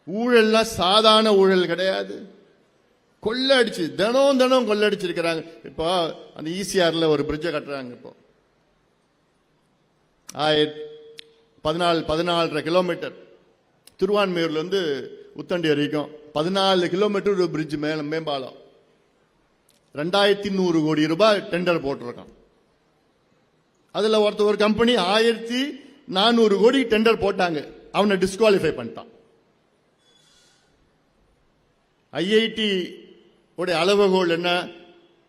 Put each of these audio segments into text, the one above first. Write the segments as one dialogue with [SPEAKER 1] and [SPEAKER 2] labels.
[SPEAKER 1] ஊழல்லாம் சாதாரண ஊழல் கிடையாது. கொள்ளடிச்சு தினம் தினம் கொள்ளடிச்சிருக்கிறாங்க. இப்போ அந்த ஈசிஆர்ல ஒரு பிரிட்ஜை கட்டுறாங்க. இப்போ 14.5 கிலோமீட்டர் திருவான்மையூர்ல இருந்து உத்தண்டி வரைக்கும் 14 கிலோமீட்டர் ஒரு பிரிட்ஜ் மேம்பாலம் 2100 கோடி ரூபாய் டெண்டர் போட்டிருக்கான். அதுல ஒரு கம்பெனி 1400 கோடி டெண்டர் போட்டாங்க, அவனை டிஸ்குவாலிஃபை பண்ணிட்டான். ஐஐடி உடைய அளவுகோல் என்ன?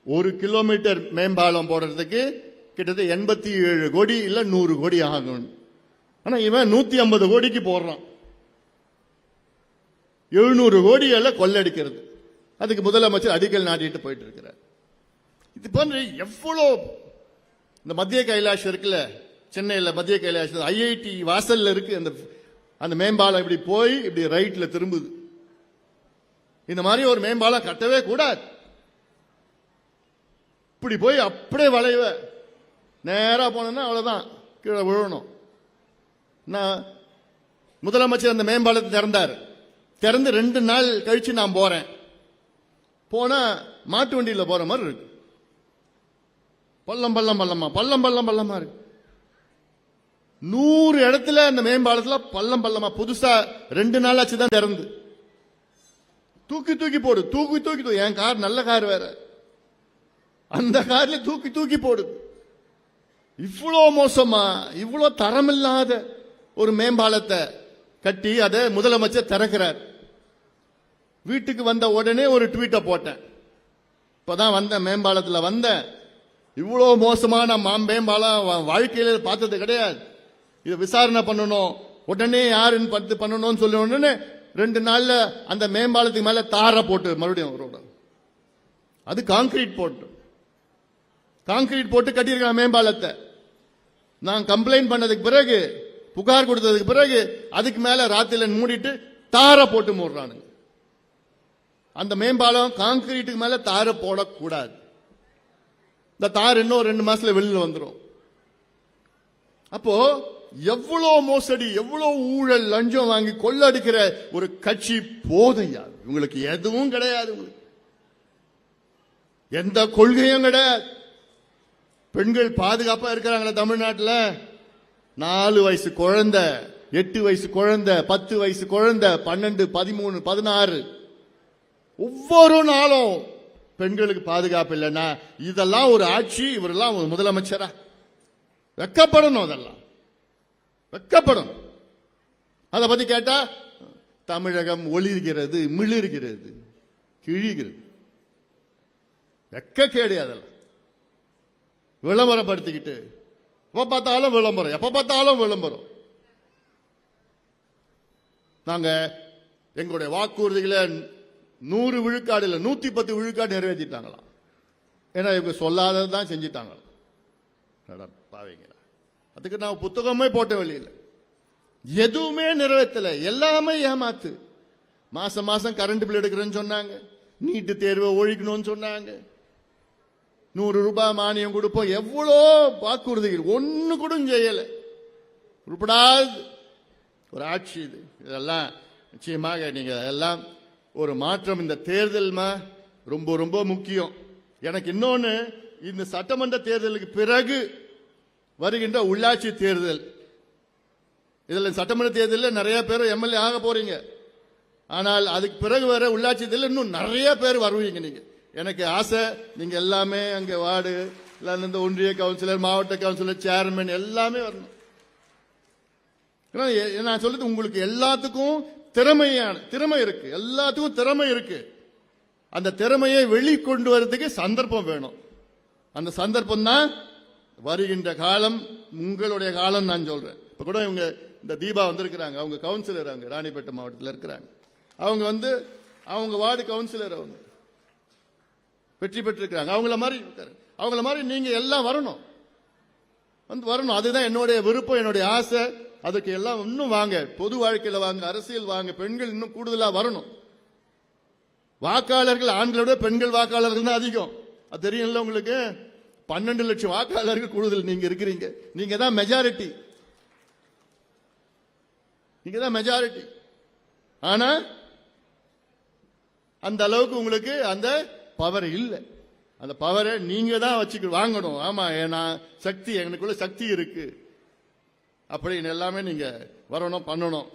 [SPEAKER 1] 1 கிலோமீட்டர் மேம்பாலம் போடுறதுக்கு கிட்டத்தட்ட 87 கோடி இல்ல 100 கோடி ஆகும். ஆனா இவன் 150 கோடிக்கு போடுறான். 700 கோடி எல்லாம் கொள்ளடிக்கிறது. அதுக்கு முதலமைச்சர் அடிக்கல் நாட்டிட்டு போயிட்டு இருக்கிறார். இது போன்ற எவ்வளோ இந்த மத்திய கைலாஷ் இருக்குல்ல, சென்னையில் மத்திய கைலாஷ் ஐஐடி வாசல்ல இருக்கு. அந்த மேம்பாலம் இப்படி போய் இப்படி ரைட்ல திரும்புது. இந்த மாதிரி ஒரு மேம்பாலம் கட்டவே கூடாது. இப்படி போய் அப்படியே வளைவ நேரா போனா அவ்வளவுதான், கீழே விழணும். முதலமைச்சர் அந்த மேம்பாலத்தை திறந்தார். திறந்து 2 நாள் கழிச்சு நான் போறேன். போனா மாட்டு வண்டியில போற மாதிரி இருக்கு. பள்ளம் பள்ளம் பள்ளமா பள்ளம் பள்ளம் பள்ளமா இருக்கு. 100 இடத்துல அந்த மேம்பாலத்துல பள்ளம் பள்ளமா புதுசா 2 நாள் ஆச்சு தான் திறந்து. தூக்கி தூக்கி போடு, தூக்கி தூக்கி என் கார் நல்ல கார் வேற, அந்த கார்ல தூக்கி தூக்கி போடுது. இவ்வளோ மோசமா, இவ்வளோ தரமில்லாத ஒரு மேம்பாலத்தை கட்டி அதை முதலமைச்சர் திறக்கிறார். வீட்டுக்கு வந்த உடனே ஒரு ட்வீட்டை போட்டேன். இப்பதான் வந்த மேம்பாலத்தில் வந்த இவ்வளோ மோசமான மேம்பாலம் வாழ்க்கையில பார்த்தது கிடையாது. இதை விசாரணை பண்ணணும், உடனே யாருன்னு பார்த்து பண்ணணும்னு சொல்லி உடனே 2 நாள்ல அந்த மேம்பாலத்துக்கு மேல தார போட்டு மறுபடியும் அது கான்கிரீட் போட்டு கட்டியிருக்காங்க மேம்பாலத்தை. நான் கம்ப்ளைண்ட் பண்ணதுக்கு பிறகு, புகார் கொடுத்ததுக்கு பிறகு அதுக்கு மேல ராத்திரில மூடிட்டு தார போட்டு மூடுறானுங்க. அந்த மேம்பாலம் கான்கிரீட்டுக்கு மேல தார போடக்கூடாது. இந்த தார் இன்னும் 2 மாசத்துல வெளியில வந்துடும். அப்போ எவ்வளவு மோசடி, எவ்வளவு ஊழல், லஞ்சம் வாங்கி கொள்ளடிக்கிற ஒரு கட்சி போதையா? உங்களுக்கு எதுவும் கிடையாது, எந்த கொள்கையும் கிடையாது. பெண்கள் பாதுகாப்பா இருக்கிறாங்களா தமிழ்நாட்டில்? 4 வயசு குழந்தை, 8 வயசு குழந்தை, 10 வயசு குழந்தை, 12, 13, 16 ஒவ்வொரு நாளும் பெண்களுக்கு பாதுகாப்பு இல்லைன்னா இதெல்லாம் ஒரு ஆட்சி? இவரெல்லாம் ஒரு முதலமைச்சரா? வெக்கப்படணும், அதெல்லாம் வெக்கப்படும். அதை பத்தி கேட்டா தமிழகம் ஒளிர்கிறது, மிளிர்கிறது, கிழிகிறது. வெக்கக்கேடு. அதெல்லாம் விளம்பரப்படுத்திக்கிட்டு எப்ப பார்த்தாலும் விளம்பரம், எப்ப பார்த்தாலும் விளம்பரம். நாங்க எங்களுடைய வாக்குறுதிகளை 100 விழுக்காடு இல்ல 110 விழுக்காடு நிறைவேற்றிட்டாங்களாம். ஏன்னா இவங்க சொல்லாததான் செஞ்சிட்டாங்களாம். அதுக்கு நான் புத்தகமே போட்ட வெளியில் எதுவுமே நிறைவேற்றல, எல்லாமே ஏமாத்து. மாசம் மாசம் கரண்ட் பில் எடுக்கிறேன்னு சொன்னாங்க, நீட்டு தேர்வை ஒழிக்கணும்னு சொன்னாங்க, 100 ரூபாய் மானியம் கொடுப்போம், எவ்வளோ வாக்குறுதிகள், ஒன்னு கூட செய்யல. உருப்படாது ஒரு ஆட்சி இது. இதெல்லாம் நிச்சயமாக நீங்க எல்லாம் ஒரு மாற்றம். இந்த தேர்தல் ரொம்ப ரொம்ப முக்கியம். எனக்கு இன்னொன்னு, இந்த சட்டமன்ற தேர்தலுக்கு பிறகு வருகின்ற உள்ளாட்சி தேர்தல், இதுல சட்டமன்ற தேர்தலில் நிறைய பேர் எம்எல்ஏ ஆக போறீங்க. ஆனால் அதுக்கு பிறகு வர உள்ளாட்சி தேர்தல் இன்னும் நிறைய பேர் வருவீங்க. நீங்க, எனக்கு ஆசை, நீங்க எல்லாமே அங்க வார்டு, இந்த ஒன்றிய கவுன்சிலர், மாவட்ட கவுன்சிலர், சேர்மன் எல்லாமே வரணும். நான் சொல்றது உங்களுக்கு எல்லாத்துக்கும் திறமை இருக்கு, எல்லாத்துக்கும் திறமை இருக்கு. அந்த திறமையை வெளிக்கொண்டு வரதுக்கு சந்தர்ப்பம் வேணும். அந்த சந்தர்ப்பம் தான் வருகின்ற காலம், உங்களுடைய காலம். நான் சொல்றேன், இப்ப கூட இவங்க இந்த தீபா வந்திருக்கிறாங்க, அவங்க கவுன்சிலர், அங்க ராணிப்பேட்டை மாவட்டத்தில் இருக்கிறாங்க. அவங்க அவங்க வார்டு கவுன்சிலர், அவங்க வெற்றி பெற்றிருக்கிறாங்க. அவங்கள மாதிரி நீங்க எல்லாம் வரணும், வரணும். அதுதான் என்னுடைய விருப்பம், என்னுடைய ஆசை. அதுக்கு எல்லாம் இன்னும் வாங்க, பொது வாழ்க்கையில வாங்க, அரசியல் வாங்க, பெண்கள் இன்னும் கூடுதலா வரணும். வாக்காளர்கள் ஆண்களோட பெண்கள் வாக்காளர்கள் தான் அதிகம். அது தெரியும்ல உங்களுக்கு. 12 லட்சம் வாக்காளர்கள் கூடுதல் நீங்க இருக்கிறீங்க. நீங்க தான் மெஜாரிட்டி. ஆனா அந்த அளவுக்கு உங்களுக்கு அந்த பவர் இல்லை. அந்த பவரை நீங்க தான் வச்சுக்க வாங்கணும். ஆமா, நான் சக்தி, எனக்குள்ள சக்தி இருக்கு அப்படின்னு எல்லாமே நீங்க வரணும், பண்ணணும்.